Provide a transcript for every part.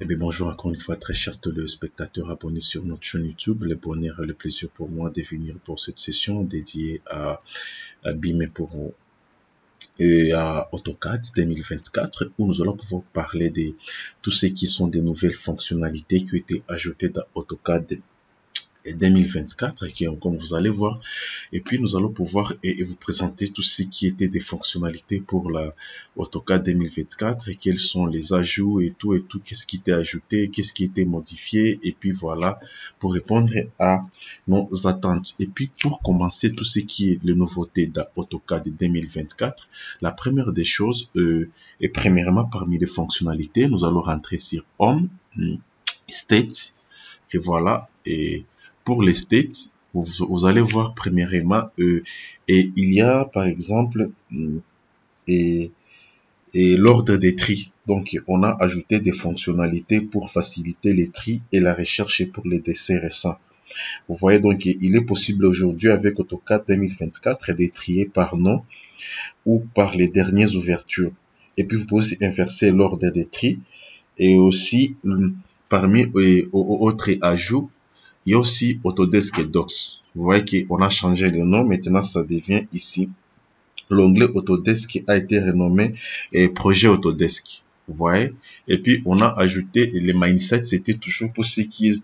Eh bien, bonjour encore une fois, très chers téléspectateurs abonnés sur notre chaîne YouTube. Le bonheur et le plaisir pour moi de venir pour cette session dédiée à BIM et à AutoCAD 2024, où nous allons pouvoir parler de tout ce qui sont des nouvelles fonctionnalités qui ont été ajoutées dans AutoCAD 2024 et qui, comme vous allez voir, et puis nous allons pouvoir vous présenter tout ce qui était des fonctionnalités pour la AutoCAD 2024 et quels sont les ajouts et tout, qu'est-ce qui était ajouté, qu'est-ce qui était modifié, et puis voilà, pour répondre à nos attentes. Et puis pour commencer tout ce qui est les nouveautés d'AutoCAD 2024, la première des choses, et premièrement parmi les fonctionnalités, nous allons rentrer sur Home, State, et voilà, et pour les states, vous allez voir premièrement, et il y a par exemple et, l'ordre des tris. Donc, on a ajouté des fonctionnalités pour faciliter les tris et la recherche pour les décès récents. Vous voyez donc, il est possible aujourd'hui avec AutoCAD 2024 de trier par nom ou par les dernières ouvertures. Et puis, vous pouvez aussi inverser l'ordre des tris et aussi parmi autres ajouts, il y a aussi Autodesk Docs. Vous voyez qu'on a changé le nom. Maintenant, ça devient ici. L'onglet Autodesk a été renommé Projet Autodesk. Vous voyez. Et puis, on a ajouté les mindsets. C'était toujours pour ce qui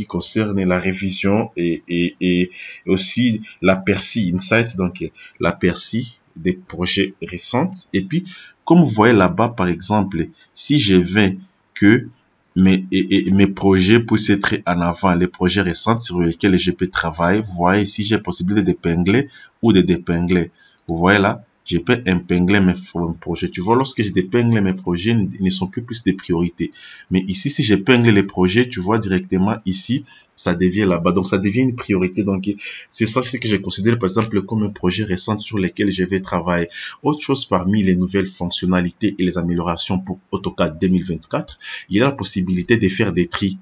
concerne la révision et aussi l'aperçu Insight. Donc, l'aperçu des projets récents. Et puis, comme vous voyez là-bas, par exemple, si je vais que mes projets puissent être en avant, les projets récents sur lesquels je peux travailler. Vous voyez ici, j'ai possibilité d'épingler ou de dépingler. Vous voyez là, je peux épingler mes projets. Tu vois, lorsque je dépingle mes projets, ils ne sont plus des priorités. Mais ici, si j'épingle les projets, tu vois directement ici, ça devient là-bas. Donc, ça devient une priorité. Donc, c'est ça que je considère, par exemple, comme un projet récent sur lequel je vais travailler. Autre chose parmi les nouvelles fonctionnalités et les améliorations pour AutoCAD 2024, il y a la possibilité de faire des tris.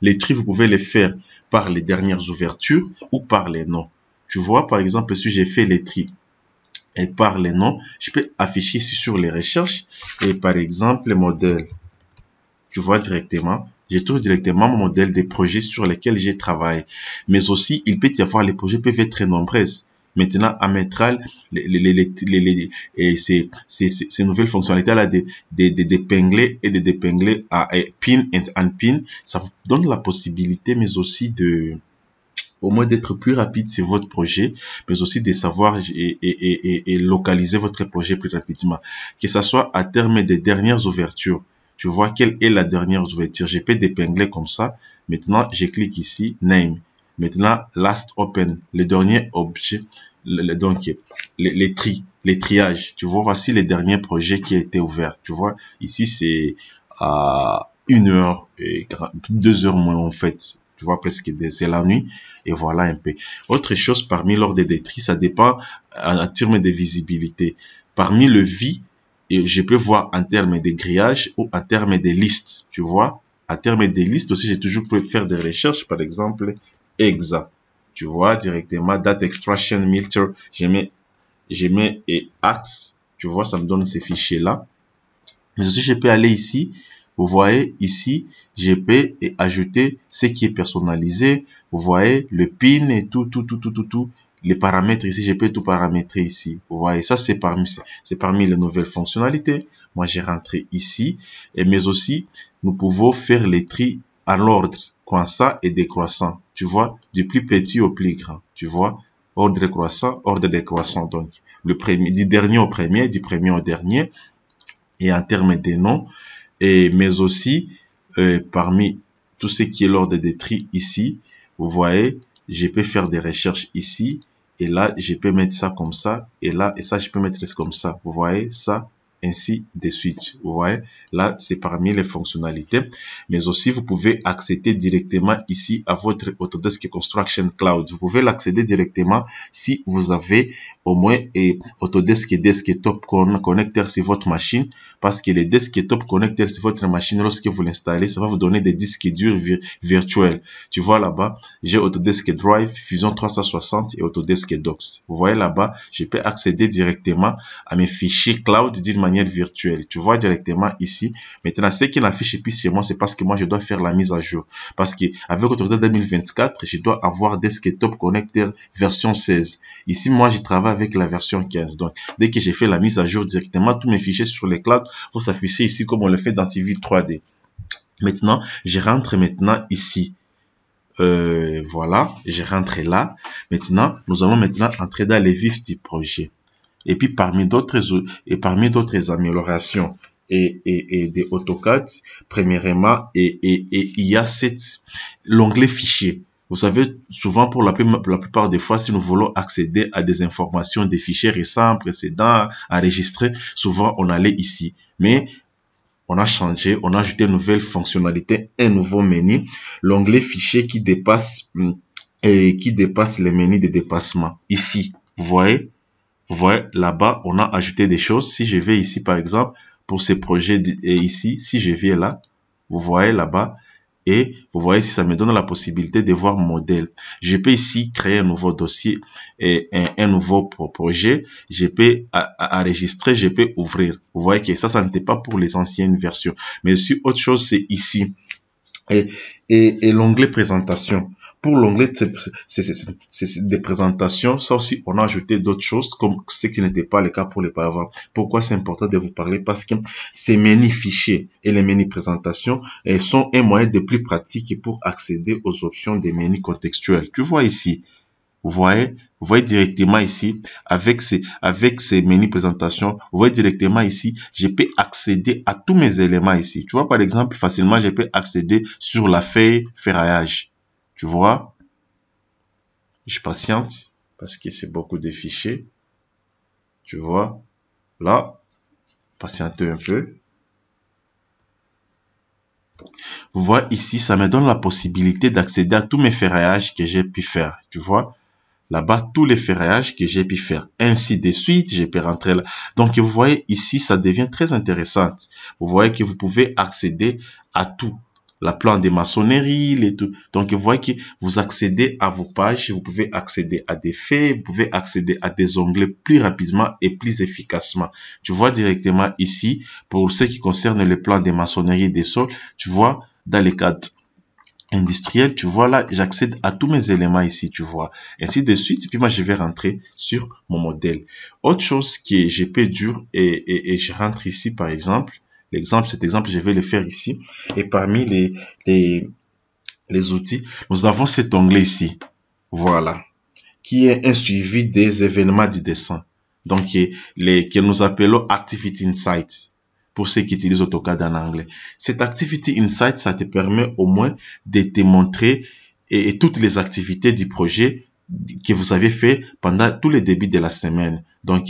Les tris, vous pouvez les faire par les dernières ouvertures ou par les noms. Tu vois, par exemple, si j'ai fait les tris et par les noms, je peux afficher ici sur les recherches et par exemple, le modèle. Tu vois directement, je trouve directement mon modèle des projets sur lesquels j'ai travaillé. Mais aussi, il peut y avoir, les projets peuvent être très nombreux. Maintenant, à Metral, ces nouvelles fonctionnalités-là d'épingler et de dépingler à pin and unpin, ça vous donne la possibilité, mais aussi au moins d'être plus rapide sur votre projet, mais aussi de savoir et localiser votre projet plus rapidement. Que ce soit à terme des dernières ouvertures. Tu vois quelle est la dernière ouverture. Je peux d'épingler comme ça. Maintenant, je clique ici, Name. Maintenant, Last Open, le dernier objet, donc les triages. Tu vois, voici les derniers projets qui ont été ouverts. Tu vois, ici, c'est à 1 heure et 2 heures moins en fait. Tu vois, presque c'est la nuit. Et voilà un peu. Autre chose, parmi l'ordre des tri, ça dépend en termes de visibilité. Parmi le vie, et je peux voir en termes de grillage ou en termes de listes. Tu vois, en termes de listes aussi, j'ai toujours pu faire des recherches. Par exemple, EXA. Tu vois, directement, Data Extraction Meter, je mets et Axe. Tu vois, ça me donne ces fichiers-là. Mais aussi, je peux aller ici. Vous voyez, ici, je peux ajouter ce qui est personnalisé. Vous voyez, le PIN et tout. Les paramètres ici, je peux tout paramétrer ici. Vous voyez, ça, c'est parmi les nouvelles fonctionnalités. Moi, j'ai rentré ici. Mais aussi, nous pouvons faire les tris à l'ordre, croissant et décroissant. Tu vois, du plus petit au plus grand. Tu vois, ordre croissant, ordre décroissant. Donc, du dernier au premier, du premier au dernier. Et en termes des noms, mais aussi parmi tout ce qui est l'ordre des tris ici, vous voyez, je peux faire des recherches ici, et là, je peux mettre ça comme ça, et là, et ça, je peux mettre comme ça. Vous voyez, ça, ainsi de suite. Vous voyez, là, c'est parmi les fonctionnalités. Mais aussi, vous pouvez accéder directement ici à votre Autodesk Construction Cloud. Vous pouvez l'accéder directement si vous avez au moins Autodesk Desktop Connector sur votre machine, parce que les Desktop Connector sur votre machine, lorsque vous l'installez, ça va vous donner des disques durs virtuels. Tu vois là-bas, j'ai Autodesk Drive, Fusion 360 et Autodesk Docs. Vous voyez là-bas, je peux accéder directement à mes fichiers cloud d'une manière manière virtuelle. Tu vois directement ici. Maintenant, ce qui n'affiche ici chez moi, c'est parce que moi, je dois faire la mise à jour. Parce que avec AutoCAD 2024, je dois avoir Desktop Connector version 16. Ici, moi, je travaille avec la version 15. Donc, dès que j'ai fait la mise à jour directement, tous mes fichiers sur les clouds vont s'afficher ici comme on le fait dans Civil 3D. Maintenant, je rentre maintenant ici. Voilà, j'ai rentré là. Maintenant, nous allons maintenant entrer dans les vifs du projet. Et puis, parmi d'autres améliorations et des AutoCAD, premièrement, il y a l'onglet fichier. Vous savez, souvent, pour la plupart des fois, si nous voulons accéder à des informations, des fichiers récents, précédents, enregistrés, souvent, on allait ici. Mais on a changé, on a ajouté une nouvelle fonctionnalité, un nouveau menu, l'onglet fichier qui dépasse les menus de dépassement. Ici, vous voyez là-bas, on a ajouté des choses. Si je vais ici, par exemple, pour ce projet ici, si je viens là, vous voyez là-bas, et vous voyez si ça me donne la possibilité de voir modèle. Je peux ici créer un nouveau dossier et un nouveau projet. Je peux enregistrer, je peux ouvrir. Vous voyez que ça n'était pas pour les anciennes versions. Mais aussi, autre chose, c'est ici. Et l'onglet présentation. Pour l'onglet des présentations, ça aussi, on a ajouté d'autres choses comme ce qui n'était pas le cas pour les paravents. Pourquoi c'est important de vous parler? Parce que ces menus fichiers et les menus présentations sont un moyen de plus pratique pour accéder aux options des menus contextuels. Tu vois ici, vous voyez directement ici, avec ces menus présentation, vous voyez directement ici, je peux accéder à tous mes éléments ici. Tu vois, par exemple, facilement, je peux accéder sur la feuille ferraillage. Tu vois, je patiente parce que c'est beaucoup de fichiers. Tu vois, là, patientez un peu. Vous voyez ici, ça me donne la possibilité d'accéder à tous mes ferraillages que j'ai pu faire. Tu vois, là-bas, tous les ferraillages que j'ai pu faire. Ainsi de suite, je peux rentrer là. Donc, vous voyez ici, ça devient très intéressant. Vous voyez que vous pouvez accéder à tout. La plan de maçonnerie, les tout. Donc, vous voyez que vous accédez à vos pages, vous pouvez accéder à des faits, vous pouvez accéder à des onglets plus rapidement et plus efficacement. Tu vois directement ici, pour ce qui concerne le plan de maçonnerie des sols, tu vois, dans les cadres industriels, tu vois là, j'accède à tous mes éléments ici, tu vois. Ainsi de suite, puis moi, je vais rentrer sur mon modèle. Autre chose que je peux dire, et je rentre ici, par exemple, cet exemple, je vais le faire ici. Et parmi les outils, nous avons cet onglet ici. Voilà. Qui est un suivi des événements du dessin. Donc, que nous appelons Activity Insights. Pour ceux qui utilisent AutoCAD en anglais. Cette Activity Insight, ça te permet au moins de te montrer et toutes les activités du projet que vous avez fait pendant tous les débuts de la semaine. Donc,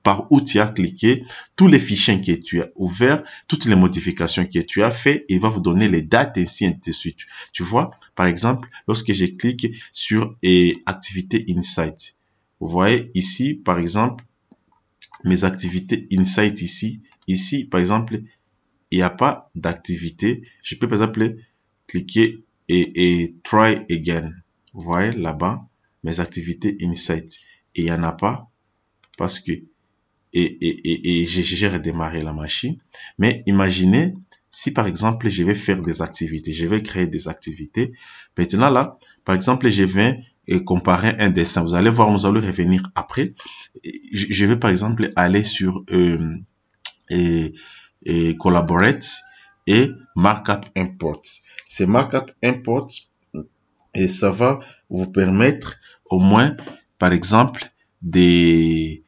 par où tu as cliqué, tous les fichiers que tu as ouverts, toutes les modifications que tu as fait, il va vous donner les dates ainsi de suite. Tu vois, par exemple, lorsque je clique sur Activité Insight, vous voyez ici, par exemple, mes activités Insight ici. Ici, par exemple, il n'y a pas d'activité. Je peux, par exemple, cliquer et Try Again. Vous voyez là-bas, mes activités Insight. Et il n'y en a pas parce que j'ai redémarré la machine. Mais imaginez si, par exemple, je vais faire des activités. Je vais créer des activités. Maintenant, là, par exemple, je vais comparer un dessin. Vous allez voir, nous allons revenir après. Je vais, par exemple, aller sur Collaborate et Markup Import. C'est Markup Import et ça va vous permettre au moins, par exemple, de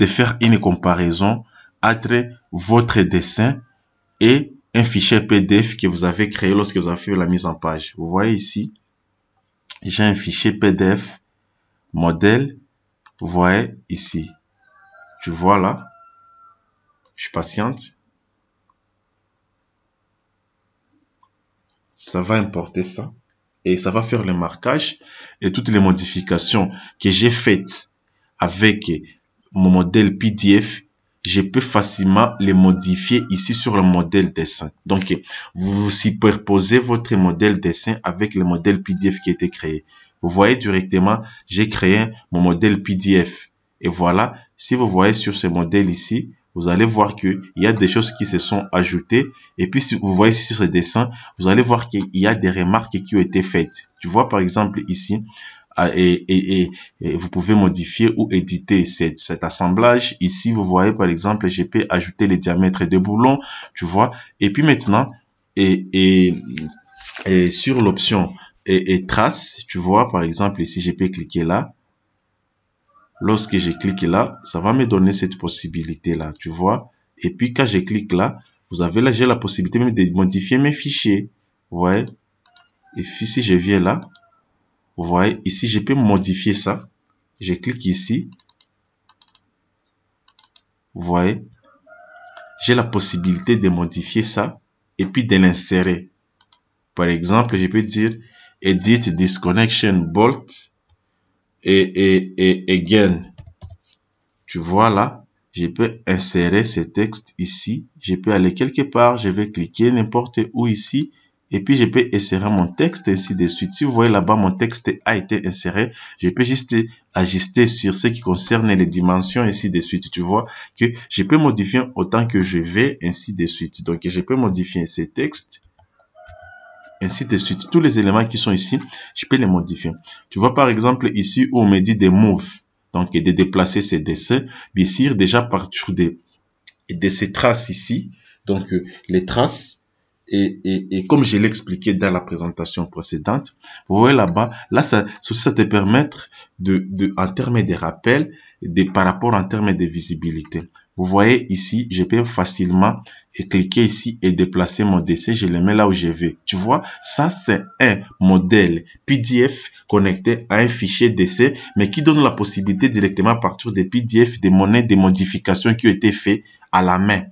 faire une comparaison entre votre dessin et un fichier PDF que vous avez créé lorsque vous avez fait la mise en page. Vous voyez ici, j'ai un fichier PDF modèle. Vous voyez ici. Tu vois là. Je suis patiente. Ça va importer ça. Et ça va faire le marquage et toutes les modifications que j'ai faites avec mon modèle PDF. Je peux facilement les modifier ici sur le modèle dessin. Donc, vous superposez votre modèle dessin avec le modèle PDF qui a été créé. Vous voyez directement, j'ai créé mon modèle PDF. Et voilà, si vous voyez sur ce modèle ici, vous allez voir qu'il y a des choses qui se sont ajoutées. Et puis, si vous voyez ici sur ce dessin, vous allez voir qu'il y a des remarques qui ont été faites. Tu vois, par exemple, ici, et vous pouvez modifier ou éditer cet assemblage. Ici, vous voyez, par exemple, je peux ajouter les diamètres des boulons, tu vois. Et puis maintenant, et sur l'option et trace, tu vois, par exemple, ici, je peux cliquer là. Lorsque je clique là, ça va me donner cette possibilité-là, tu vois. Et puis, quand je clique là, vous avez là, j'ai la possibilité même de modifier mes fichiers. Vous voyez. Et puis, si je viens là, vous voyez, ici, je peux modifier ça. Je clique ici. Vous voyez. J'ai la possibilité de modifier ça et puis de l'insérer. Par exemple, je peux dire Edit Disconnection Bolt et again. Tu vois là, je peux insérer ce texte ici. Je peux aller quelque part, je vais cliquer n'importe où ici. Et puis, je peux insérer mon texte ainsi de suite. Si vous voyez là-bas, mon texte a été inséré. Je peux juste ajuster sur ce qui concerne les dimensions ainsi de suite. Tu vois que je peux modifier autant que je vais ainsi de suite. Donc, je peux modifier ces textes ainsi de suite. Tous les éléments qui sont ici, je peux les modifier. Tu vois par exemple ici où on me dit des move. Donc, de déplacer ces dessins. Bien sûr, déjà à partir de ces traces ici. Donc, les traces. Et comme je l'ai expliqué dans la présentation précédente, vous voyez là-bas, là, ça te permet en termes de rappel, par rapport en termes de visibilité. Vous voyez ici, je peux facilement cliquer ici et déplacer mon dessin. Je le mets là où je veux. Tu vois, ça, c'est un modèle PDF connecté à un fichier dessin, mais qui donne la possibilité directement à partir des PDF, des modifications qui ont été faites à la main.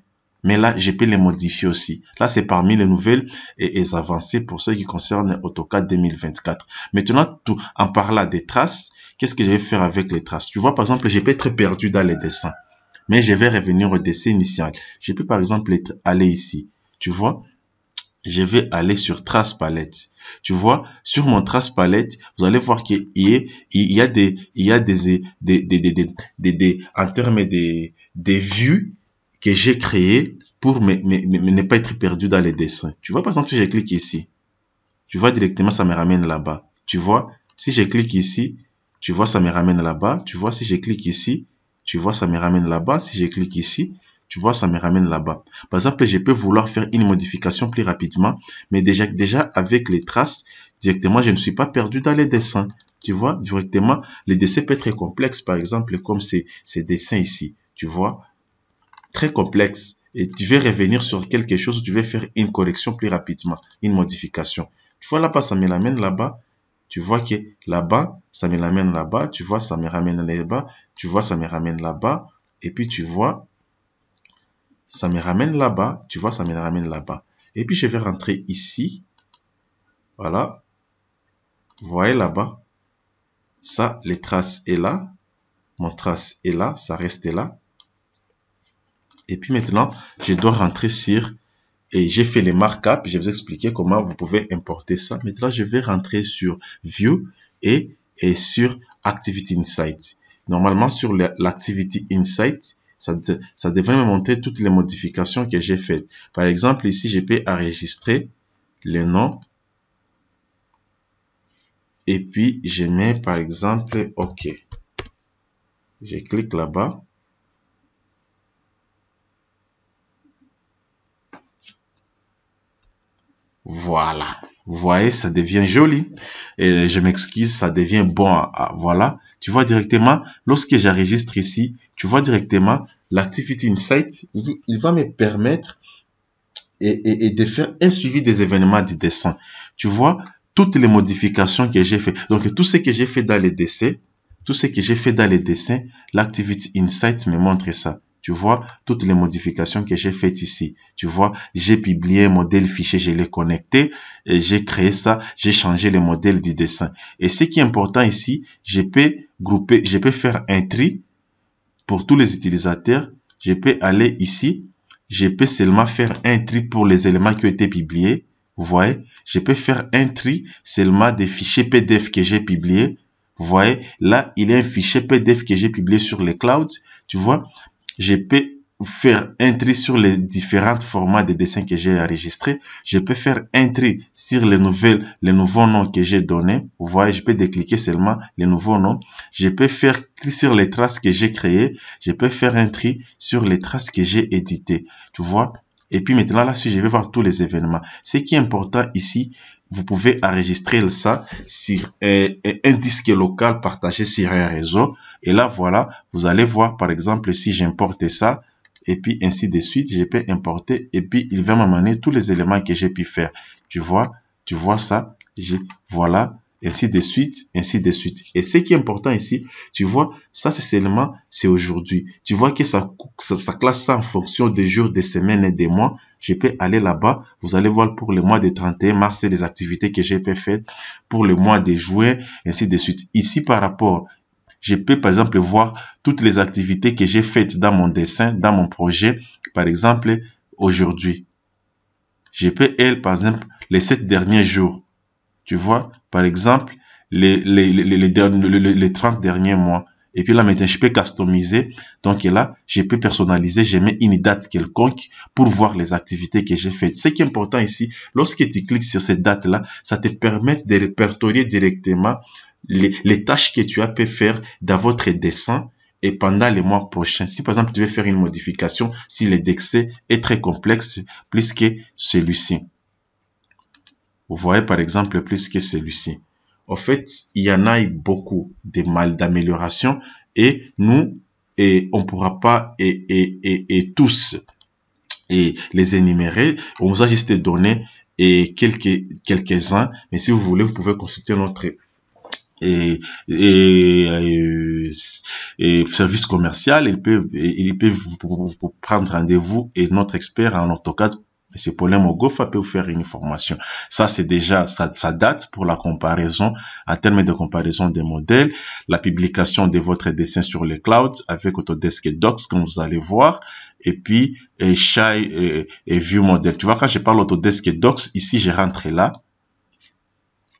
Mais là, je peux les modifier aussi. Là, c'est parmi les nouvelles et avancées pour ceux qui concernent AutoCAD 2024. Maintenant, en parlant des traces, qu'est-ce que je vais faire avec les traces? Tu vois, par exemple, je peux être perdu dans les dessins. Mais je vais revenir au dessin initial. Je peux, par exemple, aller ici. Tu vois, je vais aller sur Trace Palette. Tu vois, sur mon Trace Palette, vous allez voir qu'il y a en termes des vues que j'ai créé pour ne pas être perdu dans les dessins. Tu vois, par exemple, si je clique ici, tu vois directement, ça me ramène là-bas. Tu vois, si je clique ici, tu vois, ça me ramène là-bas. Tu vois, si je clique ici, tu vois, ça me ramène là-bas. Si je clique ici, tu vois, ça me ramène là-bas. Par exemple, je peux vouloir faire une modification plus rapidement, mais déjà avec les traces, directement, je ne suis pas perdu dans les dessins. Tu vois, directement, les dessins peuvent être complexes, par exemple, comme ces dessins ici. Tu vois, très complexe. Et tu veux revenir sur quelque chose, tu veux faire une correction plus rapidement, une modification. Tu vois là-bas, ça me l'amène là-bas. Tu vois que là-bas, ça me l'amène là-bas. Tu vois, ça me ramène là-bas. Tu vois, ça me ramène là-bas. Et puis, tu vois, ça me ramène là-bas. Tu vois, ça me ramène là-bas. Et puis, je vais rentrer ici. Voilà. Vous voyez là-bas. Ça, les traces est là. Mon trace est là. Ça reste là. Et puis maintenant, je dois rentrer sur... Et j'ai fait les markups. Je vais vous expliquer comment vous pouvez importer ça. Maintenant, je vais rentrer sur View et sur Activity Insight. Normalement, sur l'Activity Insight, ça devrait me montrer toutes les modifications que j'ai faites. Par exemple, ici, je peux enregistrer le nom. Et puis, je mets, par exemple, OK. Je clique là-bas. Voilà. Vous voyez, ça devient joli. Et je m'excuse, ça devient bon. Voilà. Tu vois directement, lorsque j'enregistre ici, tu vois directement l'Activity Insight. Il va me permettre de faire un suivi des événements du dessin. Tu vois, toutes les modifications que j'ai fait. Donc, tout ce que j'ai fait dans les dessins, l'Activity Insight me montre ça. Tu vois, toutes les modifications que j'ai faites ici. Tu vois, j'ai publié un modèle fichier, je l'ai connecté, et j'ai créé ça, j'ai changé le modèle du dessin. Et ce qui est important ici, je peux grouper, je peux faire un tri pour tous les utilisateurs. Je peux aller ici, je peux seulement faire un tri pour les éléments qui ont été publiés. Vous voyez, je peux faire un tri seulement des fichiers PDF que j'ai publiés. Vous voyez, là, il y a un fichier PDF que j'ai publié sur les clouds. Tu vois, je peux faire un tri sur les différents formats de dessins que j'ai enregistrés. Je peux faire un tri sur les nouveaux noms que j'ai donnés. Vous voyez, je peux décliquer seulement les nouveaux noms. Je peux faire tri sur les traces que j'ai créées. Je peux faire un tri sur les traces que j'ai éditées. Tu vois? Et puis maintenant, là, si je vais voir tous les événements. Ce qui est important ici, vous pouvez enregistrer ça sur un disque local partagé sur un réseau. Et là, voilà, vous allez voir, par exemple, si j'importe ça, et puis ainsi de suite, je peux importer, et puis il va m'amener tous les éléments que j'ai pu faire. Tu vois ça, voilà, ainsi de suite, ainsi de suite. Et ce qui est important ici, tu vois, ça c'est seulement, c'est aujourd'hui. Tu vois que ça classe ça en fonction des jours, des semaines et des mois. Je peux aller là-bas, vous allez voir pour le mois de 31 mars, c'est les activités que j'ai pu faire, pour le mois de juin, ainsi de suite. Ici, par rapport, je peux par exemple voir toutes les activités que j'ai faites dans mon dessin, dans mon projet, par exemple, aujourd'hui. Je peux, par exemple, les 7 derniers jours. Tu vois, par exemple, les 30 derniers mois. Et puis là, maintenant, je peux customiser. Donc là, je peux personnaliser. Je mets une date quelconque pour voir les activités que j'ai faites. Ce qui est important ici, lorsque tu cliques sur cette date-là, ça te permet de répertorier directement les tâches que tu as pu faire dans votre dessin et pendant les mois prochains. Si par exemple, tu veux faire une modification, si le dessin est très complexe, plus que celui-ci. Vous voyez par exemple plus que celui-ci. En fait, il y en a beaucoup d'améliorations et nous, on ne pourra pas tous les énumérer. On vous a juste donné quelques-uns, mais si vous voulez, vous pouvez consulter notre service commercial. Il peut vous prendre rendez-vous et notre expert en AutoCAD, M. Paulin Mogofa, peut vous faire une formation. Ça, c'est déjà, ça date pour la comparaison, en termes de comparaison des modèles, la publication de votre dessin sur le cloud avec Autodesk Docs, comme vous allez voir, et puis, Shai et View Model. Tu vois, quand je parle Autodesk Docs, ici, je rentre là,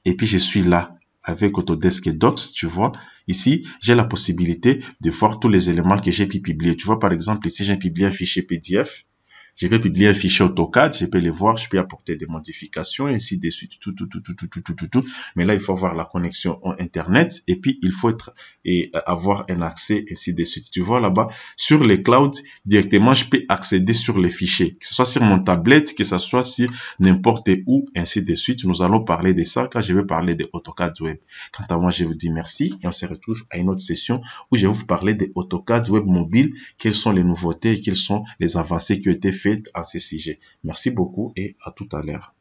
et puis je suis là, avec Autodesk Docs, tu vois. Ici, j'ai la possibilité de voir tous les éléments que j'ai pu publier. Tu vois, par exemple, ici, j'ai publié un fichier PDF. Je vais publier un fichier AutoCAD, je peux les voir, je peux apporter des modifications, ainsi de suite, tout. Mais là, il faut avoir la connexion en Internet et puis il faut avoir un accès, ainsi de suite. Tu vois là-bas, sur les clouds, directement, je peux accéder sur les fichiers, que ce soit sur mon tablette, que ce soit sur n'importe où, ainsi de suite. Nous allons parler de ça, là, je vais parler de AutoCAD Web. Quant à moi, je vous dis merci et on se retrouve à une autre session où je vais vous parler de AutoCAD Web mobile, quelles sont les nouveautés et quelles sont les avancées qui ont été faites à ce sujet. Merci beaucoup et à tout à l'heure.